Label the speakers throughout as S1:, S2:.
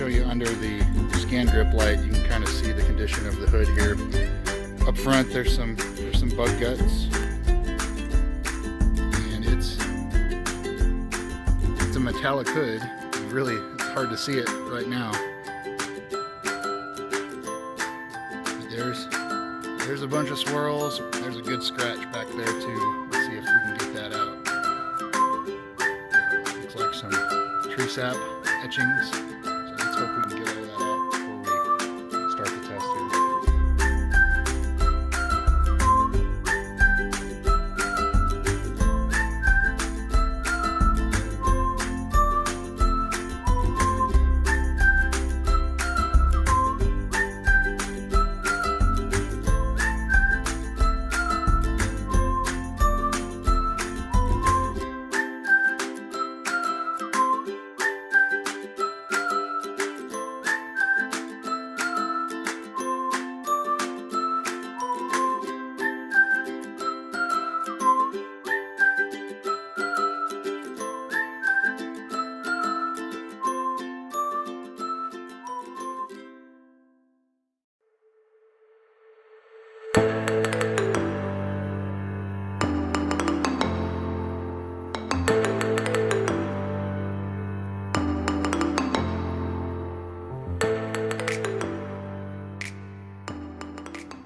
S1: show you under the scan grip light. You can kind of see the condition of the hood here. Up front, there's some bug guts, and it's a metallic hood. Really, it's hard to see it right now. There's a bunch of swirls. There's a good scratch back there too. Let's see if we can get that out. Looks like some tree sap etchings. So let's hope we can get all that out before we start the test here.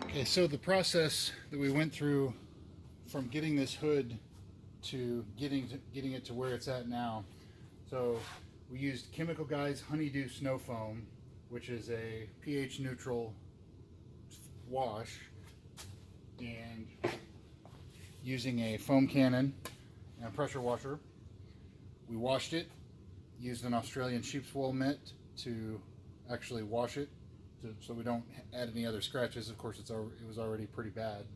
S1: Okay, so the process that we went through from getting this hood to getting it to where it's at now. So we used Chemical Guy's Honeydew Snow Foam, which is a pH neutral wash, and using a foam cannon and a pressure washer, we washed it, used an Australian sheep's wool mitt to actually wash it, so we don't add any other scratches. Of course, it was already pretty bad.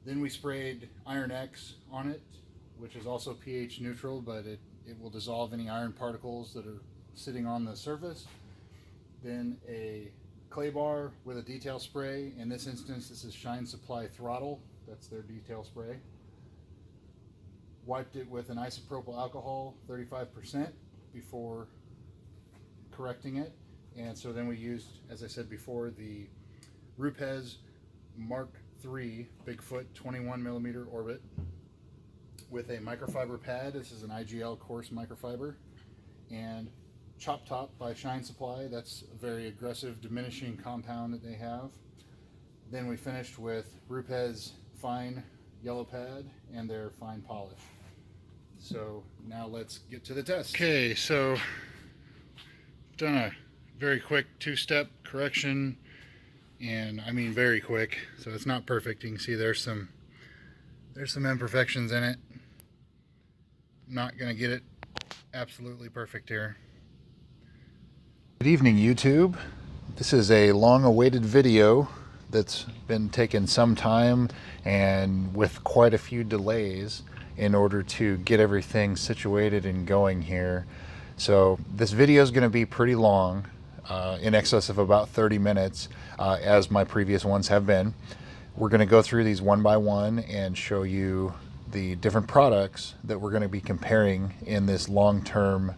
S1: Then we sprayed Iron X on it, which is also pH neutral, but it will dissolve any iron particles that are sitting on the surface. Then a clay bar with a detail spray. In this instance, this is Shine Supply Throttle. That's their detail spray. Wiped it with an isopropyl alcohol, 35%, before correcting it. And so then we used, as I said before, the Rupes Mark III Bigfoot 21mm orbit with a microfiber pad. This is an IGL coarse microfiber. And Chop Top by Shine Supply. That's a very aggressive diminishing compound that they have. Then we finished with Rupes Fine Yellow Pad and their fine polish. So now let's get to the test. Okay, so done a very quick two-step correction, and I mean very quick, so it's not perfect. You can see there's some imperfections in it. Not gonna get it absolutely perfect here. Good evening, YouTube. This is a long-awaited video that's been taking some time and with quite a few delays in order to get everything situated and going here. So this video is going to be pretty long, in excess of about 30 minutes, as my previous ones have been. We're going to go through these one by one and show you the different products that we're going to be comparing in this long-term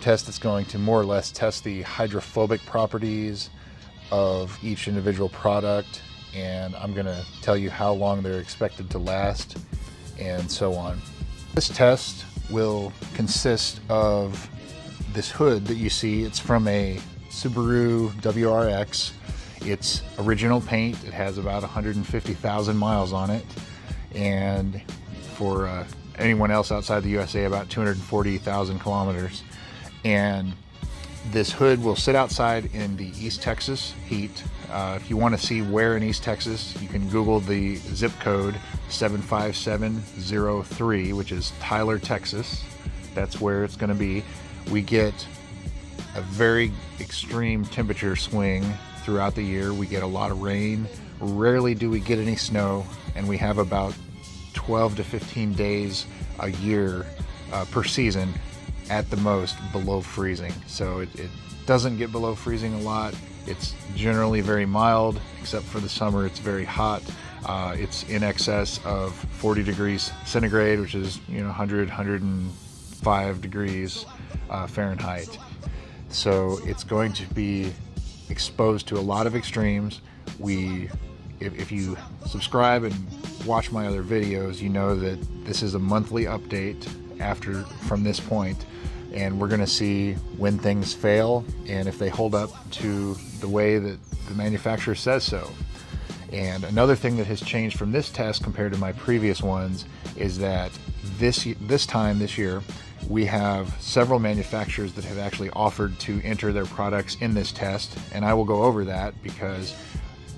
S1: test that's going to more or less test the hydrophobic properties of each individual product, and I'm going to tell you how long they're expected to last and so on. This test will consist of this hood that you see. It's from a Subaru WRX. It's original paint. It has about 150,000 miles on it, and for anyone else outside the USA, about 240,000 kilometers. And this hood will sit outside in the East Texas heat. If you want to see where in East Texas, you can Google the zip code 75703, which is Tyler, Texas. That's where it's going to be. We get a very extreme temperature swing throughout the year. We get a lot of rain. Rarely do we get any snow, and we have about 12 to 15 days a year per season at the most below freezing. So it doesn't get below freezing a lot. It's generally very mild, except for the summer. It's very hot. It's in excess of 40 degrees centigrade, which is 100, 105 degrees Fahrenheit. so it's going to be exposed to a lot of extremes. If you subscribe and watch my other videos, you know that this is a monthly update from this point, and we're going to see when things fail and if they hold up to the way that the manufacturer says so. And another thing that has changed from this test compared to my previous ones is that this year we have several manufacturers that have actually offered to enter their products in this test, and I will go over that because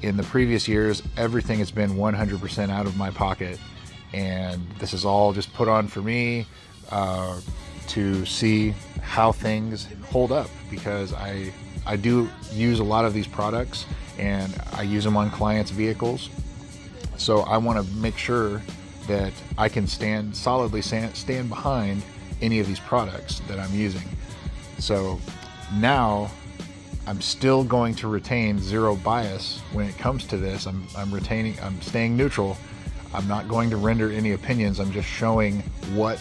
S1: in the previous years everything has been 100% out of my pocket, and this is all just put on for me to see how things hold up, because I do use a lot of these products and I use them on clients' vehicles, so I want to make sure that I can solidly stand behind any of these products that I'm using. So now I'm still going to retain zero bias when it comes to this. I'm staying neutral. I'm not going to render any opinions. I'm just showing what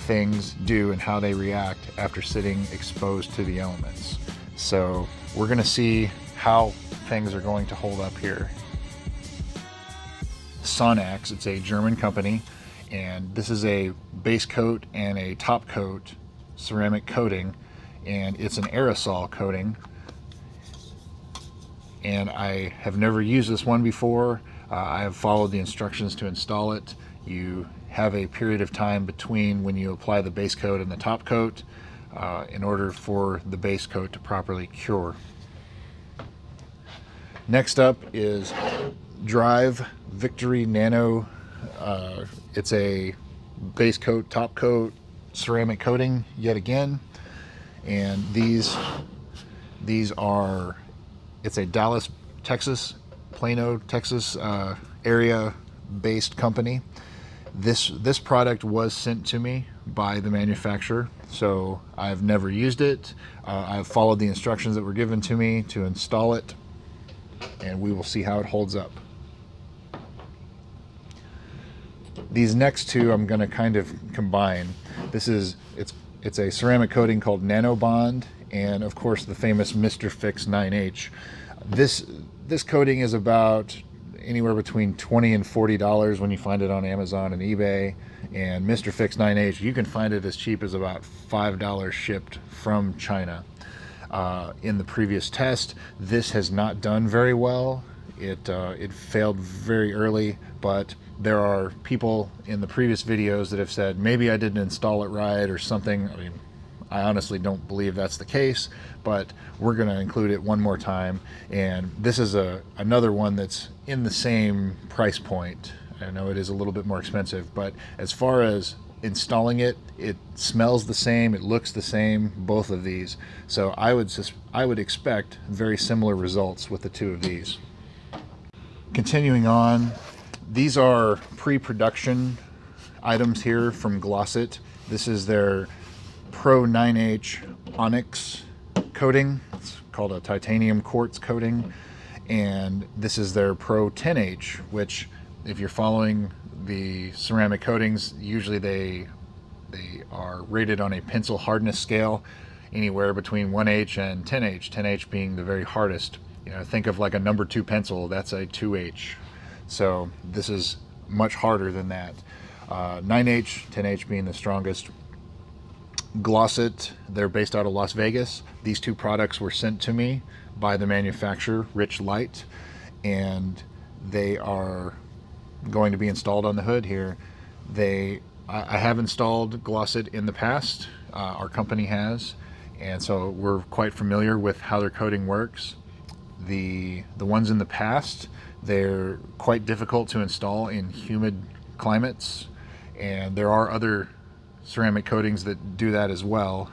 S1: things do and how they react after sitting exposed to the elements. So we're going to see how things are going to hold up here. Sonax, it's a German company, and this is a base coat and a top coat ceramic coating, and it's an aerosol coating. And I have never used this one before. I have followed the instructions to install it. You have a period of time between when you apply the base coat and the top coat in order for the base coat to properly cure. Next up is Drive Victory Nano. It's a base coat, top coat, ceramic coating yet again. And these are, it's a Dallas, Texas, Plano, Texas area based company. This product was sent to me by the manufacturer, so I've never used it. I've followed the instructions that were given to me to install it, and we will see how it holds up. These next two I'm going to kind of combine. It's a ceramic coating called Nano Bond, and of course the famous Mr. Fix 9H. This coating is about anywhere between $20 and $40 when you find it on Amazon and eBay, and Mr. Fix 9H, you can find it as cheap as about $5 shipped from China. In the previous test, this has not done very well. It failed very early, but there are people in the previous videos that have said maybe I didn't install it right or something. I mean, I honestly don't believe that's the case, but we're going to include it one more time. And this is another one that's in the same price point. I know it is a little bit more expensive, but as far as installing it, it smells the same, it looks the same, both of these. So I would expect very similar results with the two of these. Continuing on, these are pre-production items here from Glossit. This is their Pro 9H Onyx coating. It's called a titanium quartz coating. And this is their Pro 10H, which if you're following the ceramic coatings, usually they are rated on a pencil hardness scale, anywhere between 1H and 10H, 10H being the very hardest. You know, think of like a number 2 pencil, that's a 2H. So this is much harder than that. 9H, 10H being the strongest. Glossit, they're based out of Las Vegas. These two products were sent to me by the manufacturer, Rich Light, and they are going to be installed on the hood here. I have installed Glossit in the past, our company has, and so we're quite familiar with how their coating works. The ones in the past, they're quite difficult to install in humid climates, and there are other ceramic coatings that do that as well.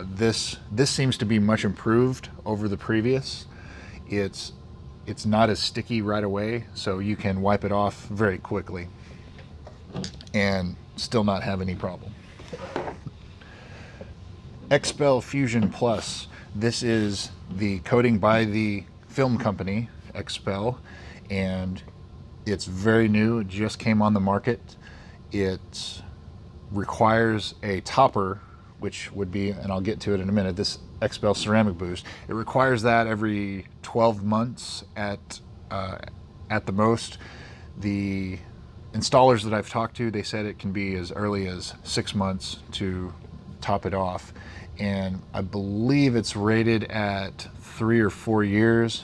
S1: This seems to be much improved over the previous. It's not as sticky right away, so you can wipe it off very quickly and still not have any problem. XPEL Fusion Plus. This is the coating by the film company, XPEL, and it's very new. It just came on the market. It requires a topper, which would be, and I'll get to it in a minute, this XPEL Ceramic Boost. It requires that every 12 months at the most. The installers that I've talked to, they said it can be as early as 6 months to top it off. And I believe it's rated at 3 or 4 years.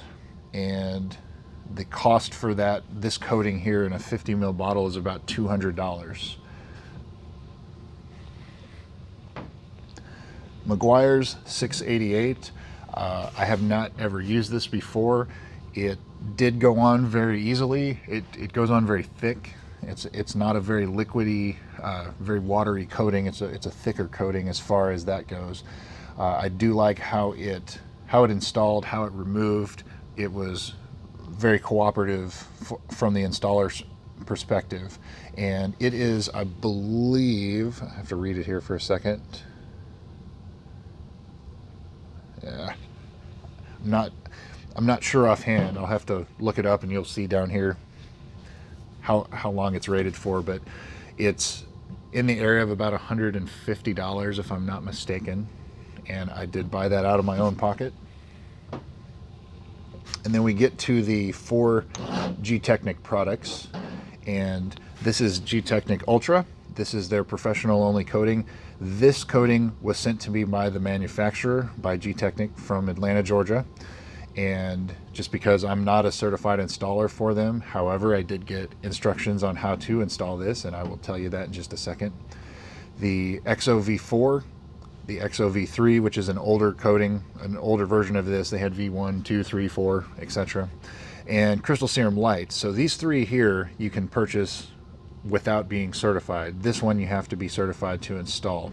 S1: And the cost for this coating here in a 50 ml bottle is about $200. McGuires 688. I have not ever used this before. It did go on very easily. It goes on very thick. It's not a very liquidy, very watery coating. It's a thicker coating as far as that goes. I do like how it installed, how it removed. It was very cooperative from the installer's perspective, and it is, I believe, I have to read it here for a second. Yeah, I'm not sure offhand. I'll have to look it up, and you'll see down here how long it's rated for, but it's in the area of about $150 if I'm not mistaken, and I did buy that out of my own pocket. And then we get to the 4 Gtechniq products, and this is Gtechniq Ultra. This is their professional only coating. This coating was sent to me by the manufacturer, by Gtechniq from Atlanta, Georgia. And just because I'm not a certified installer for them, however, I did get instructions on how to install this, and I will tell you that in just a second. The XO-V4, the XO-V3, which is an older coating, an older version of this. They had V1, 2, 3, 4, etc. And Crystal Serum Light. So these 3 here you can purchase without being certified. This one you have to be certified to install.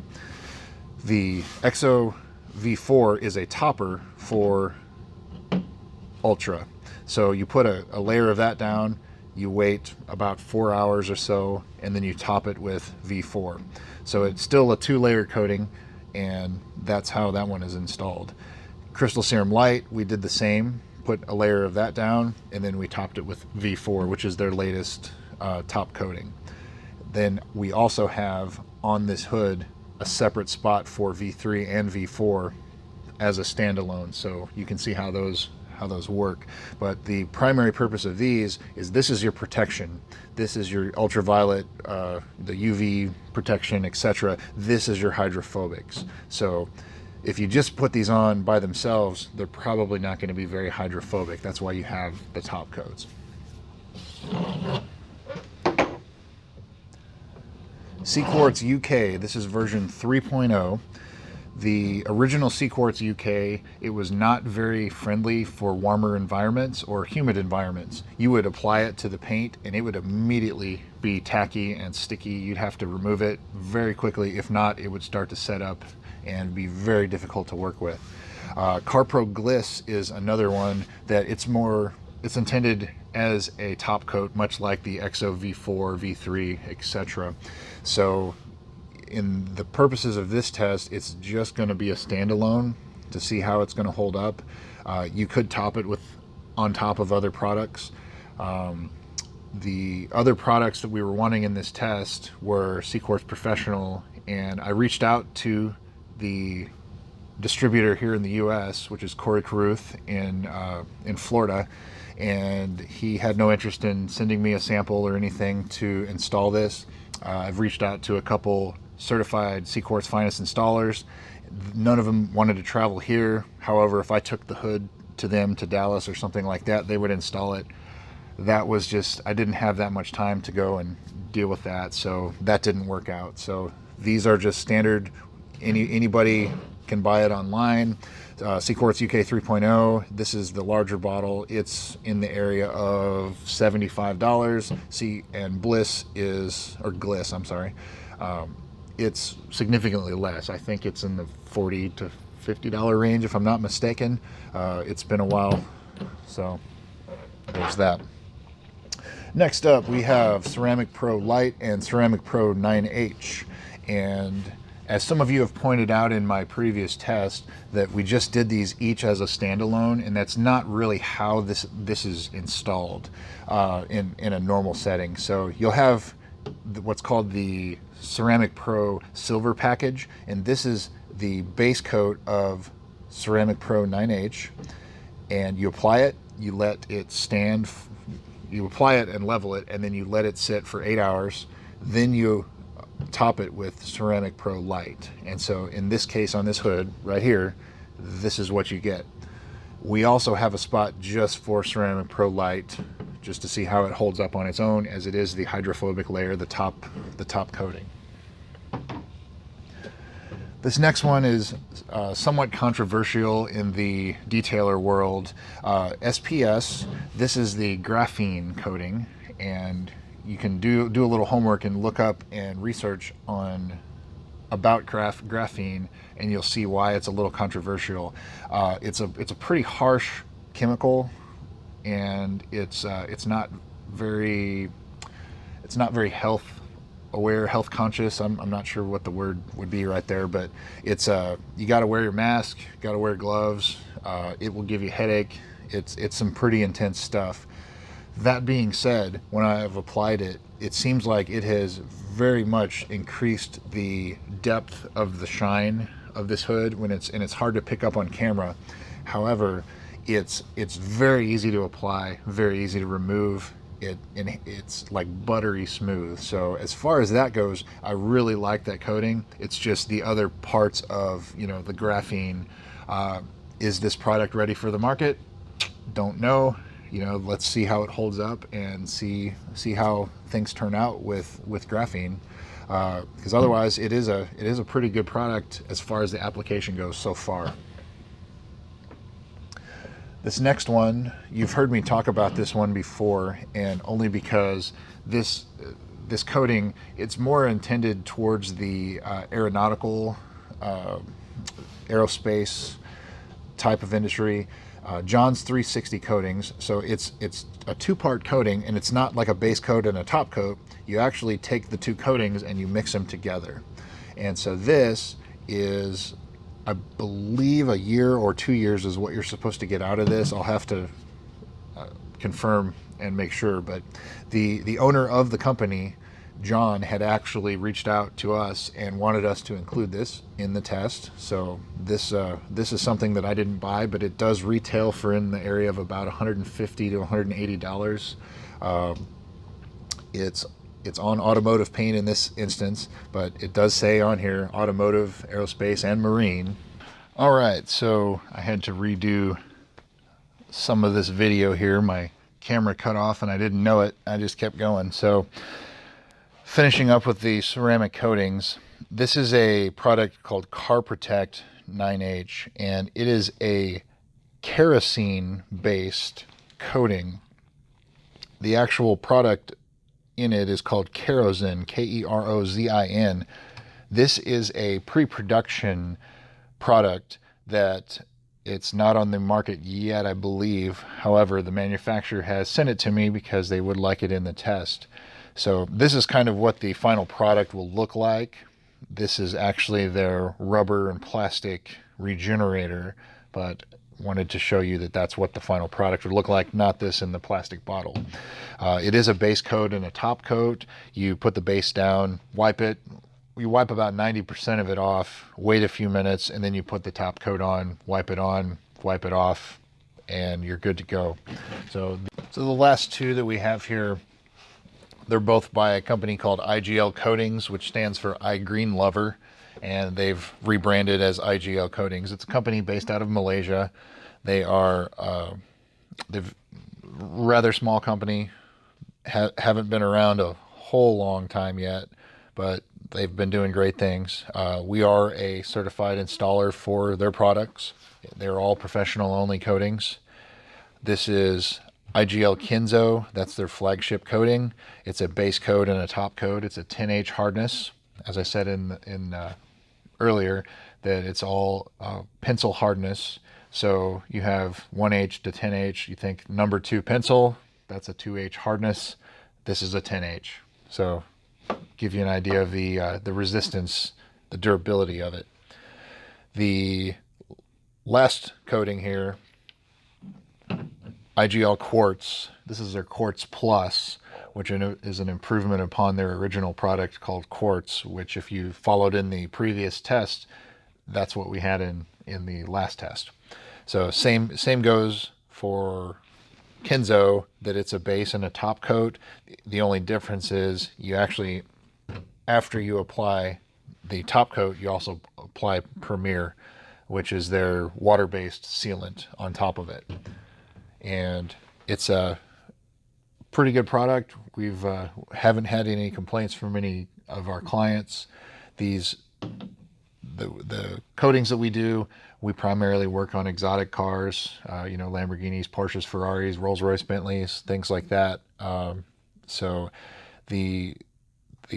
S1: The XO-V4 is a topper for Ultra. So you put a layer of that down, you wait about 4 hours or so, and then you top it with V4. So it's still a 2-layer coating, and that's how that one is installed. Crystal Serum Light, we did the same, put a layer of that down, and then we topped it with V4, which is their latest top coating. Then we also have on this hood a separate spot for V3 and V4 as a standalone, so you can see how those work. But the primary purpose of these is this is your protection. This is your ultraviolet, the UV protection, etc. This is your hydrophobics. So if you just put these on by themselves, they're probably not going to be very hydrophobic. That's why you have the top coats. Quartz UK, this is version 3.0. The original Quartz UK, it was not very friendly for warmer environments or humid environments. You would apply it to the paint and it would immediately be tacky and sticky. You'd have to remove it very quickly. If not, it would start to set up and be very difficult to work with. CarPro Gliss is another one that it's intended as a top coat, much like the XO V4, V3, etc. So in the purposes of this test, it's just going to be a standalone to see how it's going to hold up. You could top it on top of other products. The other products that we were wanting in this test were Quartz Professional, and I reached out to the distributor here in the U.S., which is Corey Caruth in Florida, and he had no interest in sending me a sample or anything to install this. I've reached out to a couple certified Quartz Finest installers. None of them wanted to travel here. However, if I took the hood to them to Dallas or something like that, they would install it. That was just, I didn't have that much time to go and deal with that, so that didn't work out. So these are just standard. Anybody can buy it online. Quartz UK 3.0, this is the larger bottle. It's in the area of $75. And Gliss, I'm sorry. It's significantly less. I think it's in the $40 to $50 range, if I'm not mistaken. It's been a while, so there's that. Next up, we have CeramicPro Light and CeramicPro 9H. And as some of you have pointed out in my previous test, that we just did these each as a standalone, and that's not really how this is installed in a normal setting. So you'll have what's called the CeramicPro Silver package, and this is the base coat of CeramicPro 9H, and you apply it, you let it stand, you apply it and level it, and then you let it sit for 8 hours. Then you top it with CeramicPro Light. And so in this case, on this hood right here, this is what you get. We also have a spot just for CeramicPro Light, just to see how it holds up on its own, as it is the hydrophobic layer, the top coating. This next one is somewhat controversial in the detailer world. SPS, this is the graphene coating, and you can do a little homework and look up and research about graphene, and you'll see why it's a little controversial. It's a pretty harsh chemical, and it's not very health aware, health conscious. I'm not sure what the word would be right there, but it's you got to wear your mask, got to wear gloves. It will give you a headache. It's some pretty intense stuff. That being said, when I have applied it, it seems like it has very much increased the depth of the shine of this hood and it's hard to pick up on camera. However, it's very easy to apply, very easy to remove. And it's like buttery smooth. So as far as that goes, I really like that coating. It's just the other parts of, the graphene. Is this product ready for the market? Don't know. Let's see how it holds up and see how things turn out with graphene. Because otherwise, it is a pretty good product as far as the application goes so far. This next one, you've heard me talk about this one before, and only because this coating, it's more intended towards the aeronautical, aerospace type of industry. John's 360 coatings, so it's a two-part coating, and it's not like a base coat and a top coat. You actually take the two coatings and you mix them together. And so this is, I believe, a year or 2 years is what you're supposed to get out of this. I'll have to confirm and make sure, but the owner of the company, John, had actually reached out to us and wanted us to include this in the test. So this is something that I didn't buy, but it does retail for in the area of about $150 to $180. It's on automotive paint in this instance, but it does say on here automotive, aerospace, and marine. All right, so I had to redo some of this video here. My camera cut off and I didn't know it. I just kept going. So finishing up with the ceramic coatings, this is a product called Car Protect 9H, and it is a kerosene-based coating. The actual product in it is called Kerosene, Kerozin. This is a pre-production product that it's not on the market yet, I believe. However, the manufacturer has sent it to me because they would like it in the test. So this is kind of what the final product will look like. This is actually their rubber and plastic regenerator, but wanted to show you that that's what the final product would look like, not this in the plastic bottle. It is a base coat and a top coat. You put the base down, wipe it. You wipe about 90% of it off, wait a few minutes, and then you put the top coat on, wipe it off, and you're good to go. So the last two that we have here, they're both by a company called IGL Coatings, which stands for I Green Lover, and they've rebranded as IGL Coatings. It's a company based out of Malaysia. They've rather small company, haven't been around a whole long time yet, but they've been doing great things. We are a certified installer for their products. They're all professional only coatings. This is IGL Kenzo, that's their flagship coating. It's a base coat and a top coat. It's a 10H hardness. As I said earlier, that it's all pencil hardness. So you have 1H to 10H. You think number 2 pencil, that's a 2H hardness. This is a 10H. So give you an idea of the resistance, the durability of it. The last coating here, IGL Quartz. This is their Quartz Plus, which is an improvement upon their original product called Quartz, which if you followed in the previous test, that's what we had in in the last test. So same goes for Kenzo, that it's a base and a top coat. The only difference is you actually, after you apply the top coat, you also apply Premiere, which is their water-based sealant on top of it. And it's a pretty good product. We've haven't had any complaints from any of our clients. The coatings that we do, we primarily work on exotic cars, Lamborghinis, Porsches, Ferraris, Rolls-Royce, Bentleys, things like that. So the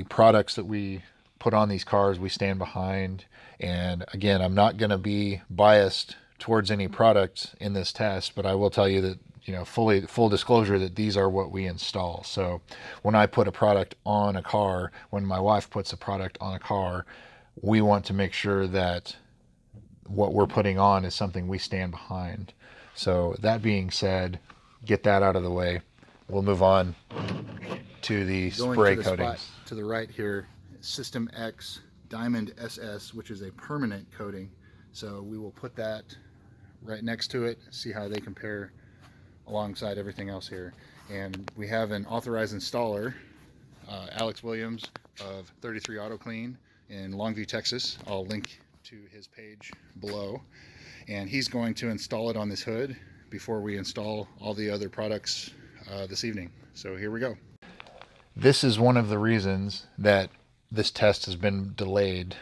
S1: products that we put on these cars, we stand behind. And again, I'm not going to be biased towards any product in this test, but I will tell you that, full disclosure, that these are what we install. So when I put a product on a car, when my wife puts a product on a car, we want to make sure that what we're putting on is something we stand behind. So that being said, get that out of the way. We'll move on to the spray coatings. Spot to the right here, SystemX Diamond SS, which is a permanent coating. So we will put that right next to it, see how they compare alongside everything else here. And we have an authorized installer, Alex Williams of 33 Auto Clean in Longview, Texas. I'll link to his page below. And he's going to install it on this hood before we install all the other products this evening. So here we go. This is one of the reasons that this test has been delayed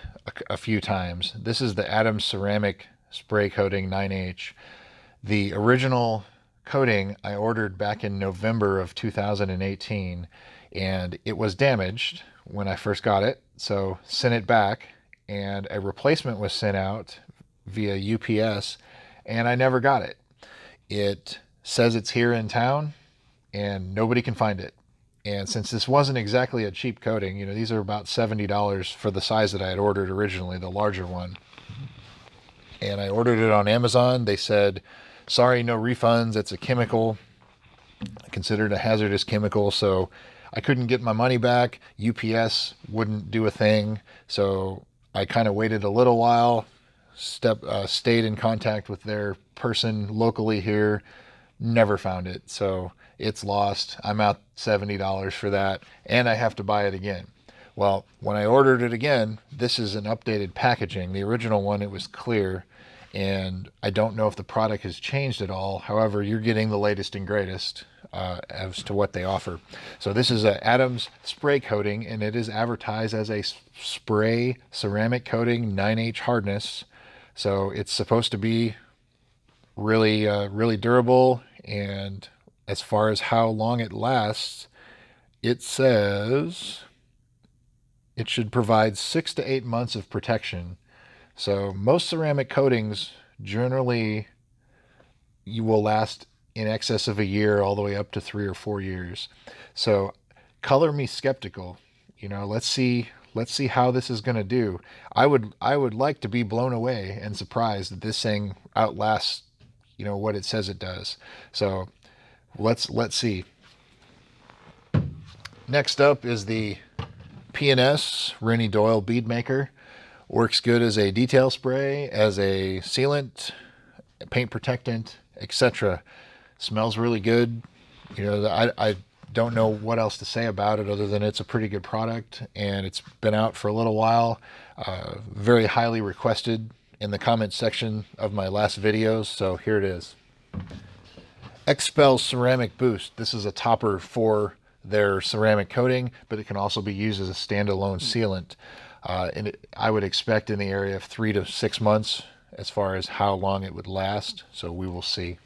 S1: a few times. This is the Adams Ceramic Spray Coating 9H. The original coating I ordered back in November of 2018, and it was damaged when I first got it, so sent it back, and a replacement was sent out via UPS, and I never got it. It says it's here in town and nobody can find it. And since this wasn't exactly a cheap coating, these are about $70 for the size that I had ordered originally, the larger one. And I ordered it on Amazon. They said, sorry, no refunds. It's a chemical, considered a hazardous chemical. So I couldn't get my money back. UPS wouldn't do a thing. So I kind of waited a little while, stayed in contact with their person locally here, never found it. So it's lost. I'm out $70 for that, and I have to buy it again. Well, when I ordered it again, this is an updated packaging. The original one, it was clear, and I don't know if the product has changed at all. However, you're getting the latest and greatest as to what they offer. So this is a Adams spray coating, and it is advertised as a spray ceramic coating 9H hardness. So it's supposed to be really, really durable. And as far as how long it lasts, it says it should provide 6 to 8 months of protection. So most ceramic coatings, generally, you will last in excess of a year, all the way up to 3 or 4 years. So color me skeptical. Let's see how this is going to do. I would like to be blown away and surprised that this thing outlasts, what it says it does. So let's see. Next up is the PPS Rainey Doyle bead maker. Works good as a detail spray, as a sealant, paint protectant, etc. Smells really good. I don't know what else to say about it other than it's a pretty good product, and it's been out for a little while. Very highly requested in the comments section of my last videos, so here it is. XPEL Ceramic Boost. This is a topper for their ceramic coating, but it can also be used as a standalone sealant. And I would expect in the area of 3 to 6 months as far as how long it would last, so we will see.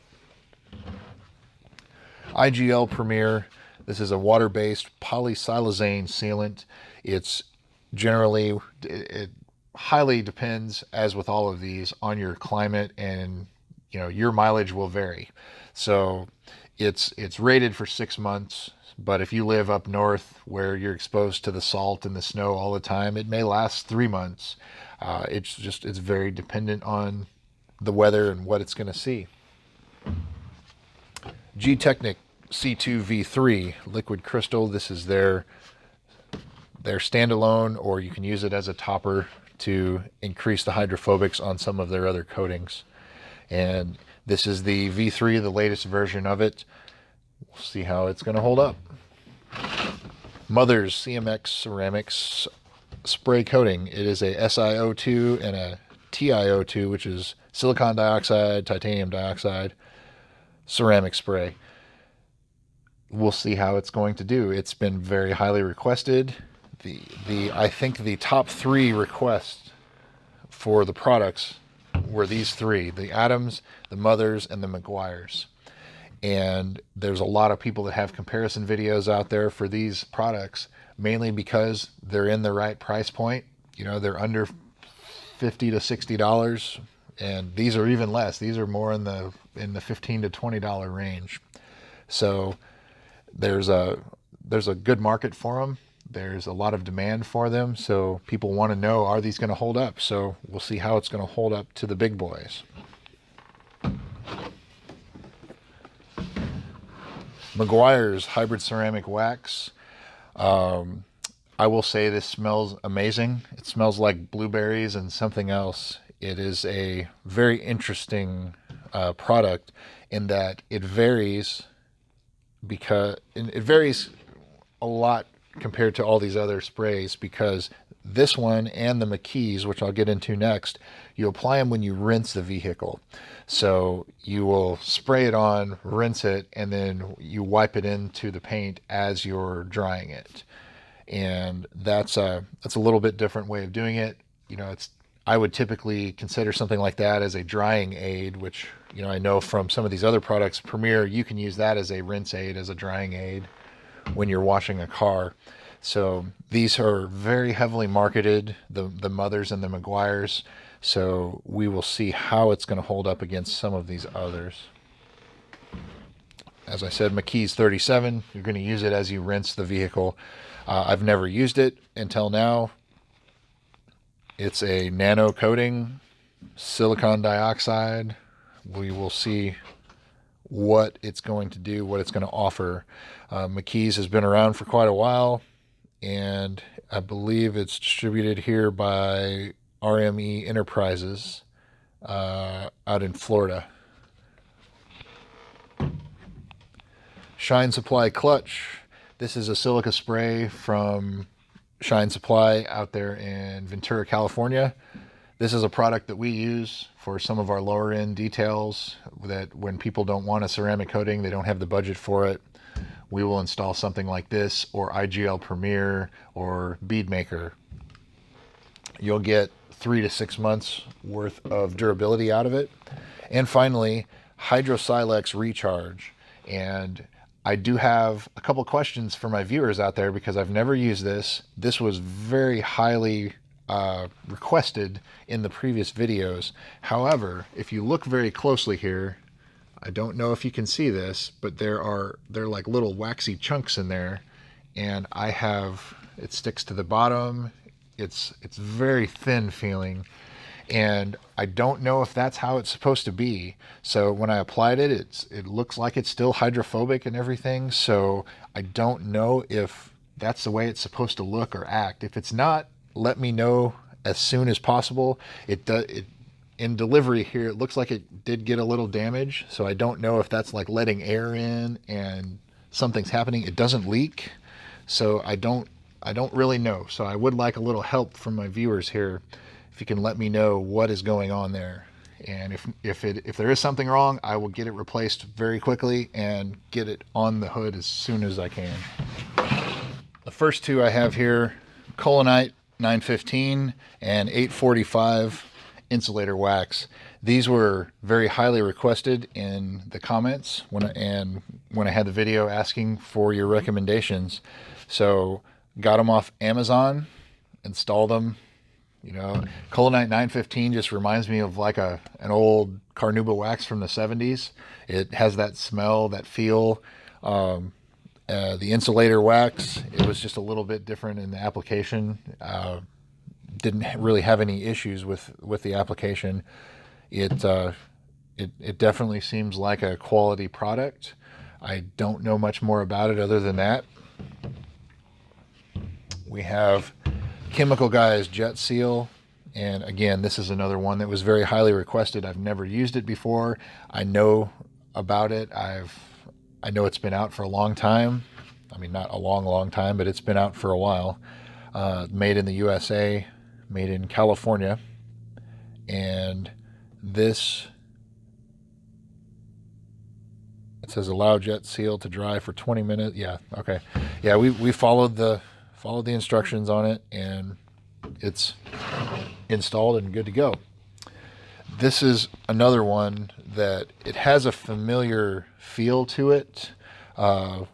S1: IGL Premiere. This is a water-based polysilazane sealant. It's generally, it highly depends, as with all of these, on your climate, and your mileage will vary. So it's rated for 6 months, but if you live up north where you're exposed to the salt and the snow all the time, it may last 3 months. It's very dependent on the weather and what it's going to see. Gtechniq C2V3 liquid crystal. This is their standalone, or you can use it as a topper to increase the hydrophobics on some of their other coatings. And this is the V3, the latest version of it. We'll see how it's going to hold up. Mother's CMX Ceramics Spray Coating. It is a SiO2 and a TiO2, which is silicon dioxide, titanium dioxide, ceramic spray. We'll see how it's going to do. It's been very highly requested. I think the top 3 requests for the products were these 3: the Adams, the Mothers, and the McGuires. And there's a lot of people that have comparison videos out there for these products, mainly because they're in the right price point. You know, they're under $50 to $60, and these are even less. These are more in the $15 to $20 range. So there's a good market for them. There's a lot of demand for them, so people want to know, are these going to hold up? So we'll see how it's going to hold up to the big boys. McGuires Hybrid Ceramic Wax. I will say this smells amazing. It smells like blueberries and something else. It is a very interesting product in that it varies, because it varies a lot compared to all these other sprays, because this one and the McKees, which I'll get into next, you apply them when you rinse the vehicle. So you will spray it on, rinse it, and then you wipe it into the paint as you're drying it. And that's a little bit different way of doing it. You know, I would typically consider something like that as a drying aid, which, you know, I know from some of these other products, Premiere, you can use that as a rinse aid, as a drying aid when you're washing a car. So these are very heavily marketed, the Mothers and the McGuires. So we will see how it's going to hold up against some of these others. As I said, McKees 37, you're going to use it as you rinse the vehicle. I've never used it until now. It's a nano coating, silicon dioxide. We will see what it's going to do, what it's going to offer. McKees has been around for quite a while, and I believe it's distributed here by RME Enterprises out in Florida. Shine Supply Clutch. This is a silica spray from Shine Supply out there in Ventura, California. This is a product that we use for some of our lower end details, that when people don't want a ceramic coating, they don't have the budget for it, we will install something like this, or IGL Premiere, or Bead Maker. You'll get 3 to 6 months worth of durability out of it. And finally, Hydro-Silex Recharge. And I do have a couple questions for my viewers out there, because I've never used this. This was very highly requested in the previous videos. However, if you look very closely here, I don't know if you can see this, but they're like little waxy chunks in there, and it sticks to the bottom. It's very thin feeling, and I don't know if that's how it's supposed to be. So when I applied it, it looks like it's still hydrophobic and everything. So I don't know if that's the way it's supposed to look or act. If it's not, let me know as soon as possible. In delivery here, it looks like it did get a little damage. So I don't know if that's like letting air in and something's happening. It doesn't leak, so I don't really know. So I would like a little help from my viewers here, if you can let me know what is going on there. And if there is something wrong, I will get it replaced very quickly and get it on the hood as soon as I can. The first two I have here, Colonite 915 and 845 Insulator Wax. These were very highly requested in the comments when I had the video asking for your recommendations. So got them off Amazon, installed them. You know, Colonite 915 just reminds me of like an old carnauba wax from the 70s. It has that smell, that feel. The Insulator Wax, it was just a little bit different in the application. Didn't really have any issues with the application. It definitely seems like a quality product. I don't know much more about it other than that. We have Chemical Guys Jetseal And again, this is another one that was very highly requested. I've never used it before. I know about it. I know it's been out for a long time. I mean, not a long time, but it's been out for a while. Made in the USA, made in California. And this, it says allow Jetseal to dry for 20 minutes. Yeah, okay. Yeah, we followed the instructions on it, and it's installed and good to go. This is another one that it has a familiar feel to it.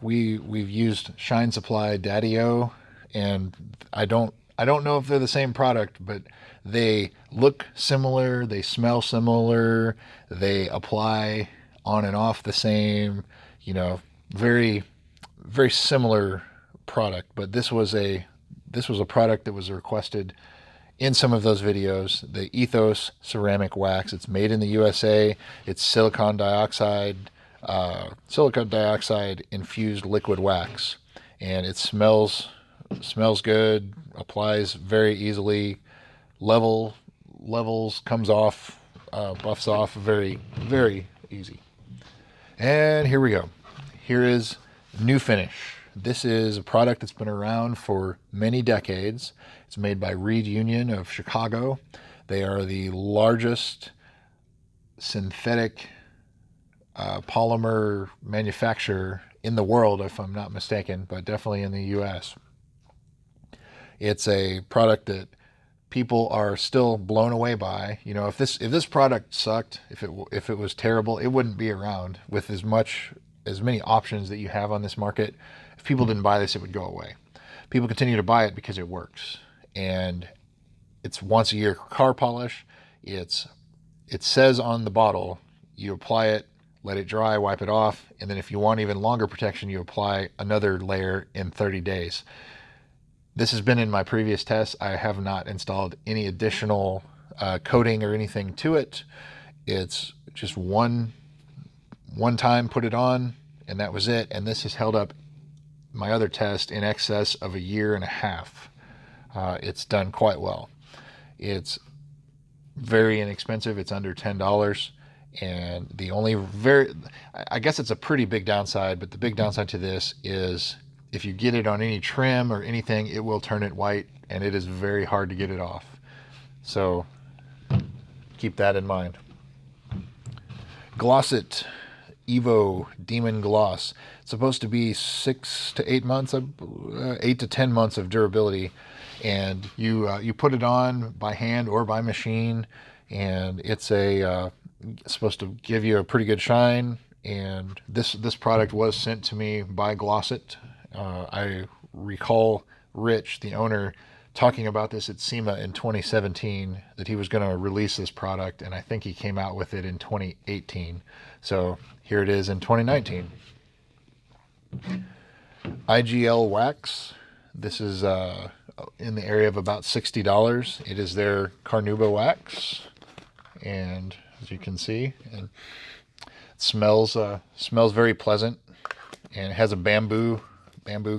S1: We've used Shine Supply Daddy-O, and I don't know if they're the same product, but they look similar, they smell similar, they apply on and off the same, you know, very similar product. But this was a product that was requested in some of those videos. The Ethos ceramic wax. It's made in the USA. It's silicon dioxide infused liquid wax, and it smells good, applies very easily, levels, comes off, buffs off very easy. And here we go. Here is new finish. This is a product that's been around for many decades. It's made by Reed Union of Chicago. They are the largest synthetic polymer manufacturer in the world, if I'm not mistaken, but definitely in the US. It's a product that people are still blown away by. You know, if this product sucked, if it was terrible, it wouldn't be around. With as many options that you have on this market, if people didn't buy this, it would go away. People continue to buy it because it works, and it's once a year car polish. It says on the bottle, you apply it, let it dry, wipe it off, and then if you want even longer protection, you apply another layer in 30 days. This has been in my previous tests. I have not installed any additional coating or anything to it. It's just one time put it on, and that was it. And this has held up my other test in excess of a year and a half. It's done quite well. It's very inexpensive. It's under $10. And the only I guess it's a pretty big downside, but the big downside to this is if you get it on any trim or anything, it will turn it white, and it is very hard to get it off. So keep that in mind. Gloss It Evo Demon Gloss. It's supposed to be 6 to 8 months, 8 to 10 months of durability, and you put it on by hand or by machine, and it's supposed to give you a pretty good shine. And this product was sent to me by Gloss It. I recall Rich, the owner, talking about this at SEMA in 2017, that he was going to release this product, and I think he came out with it in 2018. So here it is in 2019. IGL Wax. This is in the area of about $60. It is their Carnauba wax, and as you can see, and it smells very pleasant, and it has a bamboo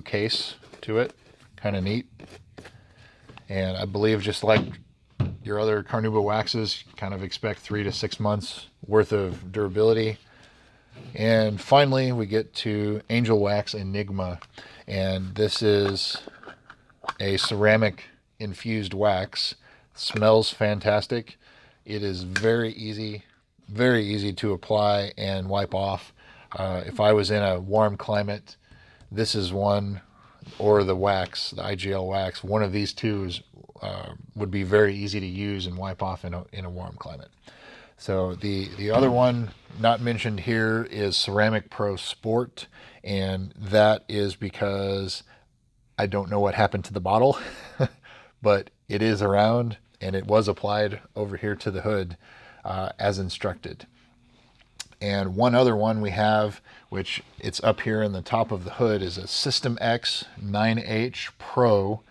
S1: case to it, kind of neat. And I believe, just like your other Carnauba waxes, you kind of expect 3 to 6 months worth of durability. And finally, we get to Angel Wax Enigma, and this is a ceramic infused wax. Smells fantastic. It is very easy to apply and wipe off. If I was in a warm climate, this is one, or the wax, the IGL wax, one of these two would be very easy to use and wipe off in a warm climate. So the other one not mentioned here is CeramicPro Sport, and that is because I don't know what happened to the bottle, but it is around, and it was applied over here to the hood as instructed. And one other one we have, which it's up here in the top of the hood, is a SystemX 9H Pro.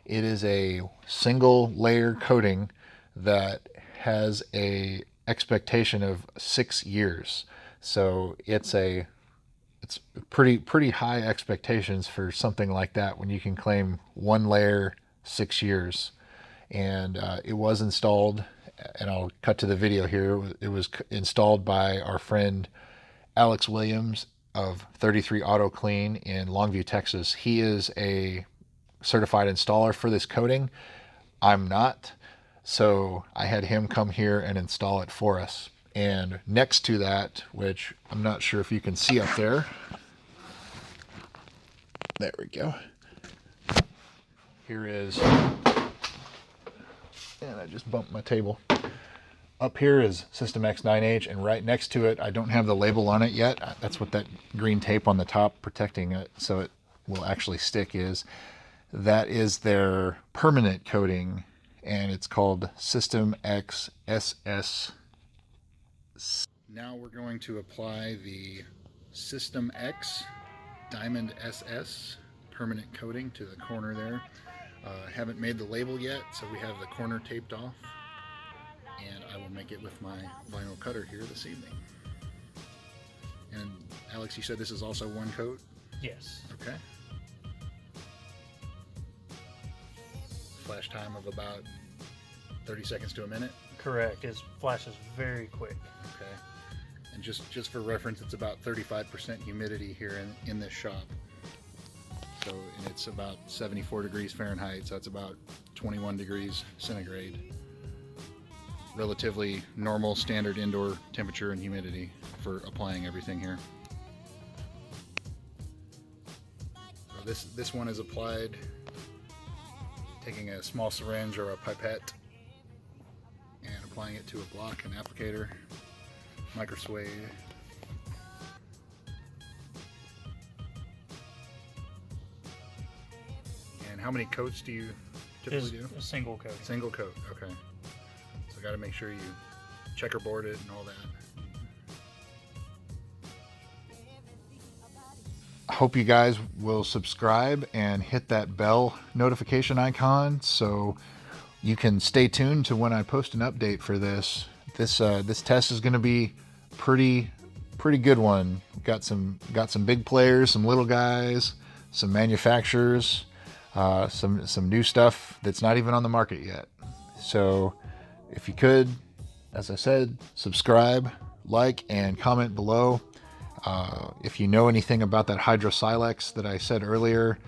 S1: It is a single layer coating that has a expectation of 6 years. So it's pretty high expectations for something like that when you can claim one layer, 6 years. and it was installed, and I'll cut to the video here. It was installed by our friend Alex Williams of 33 Auto Clean in Longview, Texas. He is a certified installer for this coating. I'm not, so I had him come here and install it for us. And next to that, which I'm not sure if you can see up there, there we go. Here is, and I just bumped my table. Up here is SystemX 9H, and right next to it, I don't have the label on it yet. That's what that green tape on the top protecting it so it will actually stick is. That is their permanent coating, and it's called SystemX SS. Now we're going to apply the SystemX Diamond SS permanent coating to the corner there. Haven't made the label yet, so we have the corner taped off, and I will make it with my vinyl cutter here this evening. And Alex, you said this is also one coat?
S2: Yes.
S1: Okay. Flash time of about 30 seconds to a minute?
S2: Correct. It flashes very quick.
S1: Okay. And just for reference, it's about 35% humidity here in this shop. So, and it's about 74 degrees Fahrenheit, so it's about 21 degrees centigrade. Relatively normal standard indoor temperature and humidity for applying everything here. So this one is applied taking a small syringe or a pipette and applying it to a block and applicator, microswade. And how many coats do you typically do?
S2: A single coat.
S1: Single coat, okay. So got to make sure you checkerboard it and all that. I hope you guys will subscribe and hit that bell notification icon so you can stay tuned to when I post an update for this. This test is going to be pretty good one. Got some big players, some little guys, some manufacturers, some new stuff that's not even on the market yet. So if you could, as I said, subscribe, like, and comment below. If you know anything about that hydrosilex that I said earlier,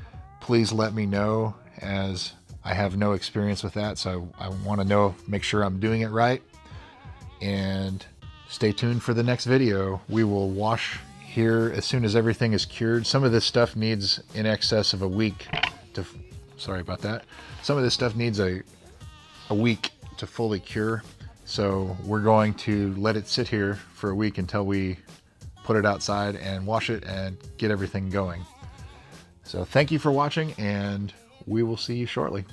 S1: please let me know, as I have no experience with that, so I want to know, make sure I'm doing it right. And stay tuned for the next video. We will wash here as soon as everything is cured. Some of this stuff needs in excess of a week to, sorry about that. Some of this stuff needs a week to fully cure. So we're going to let it sit here for a week until we put it outside and wash it and get everything going. So thank you for watching, and we will see you shortly.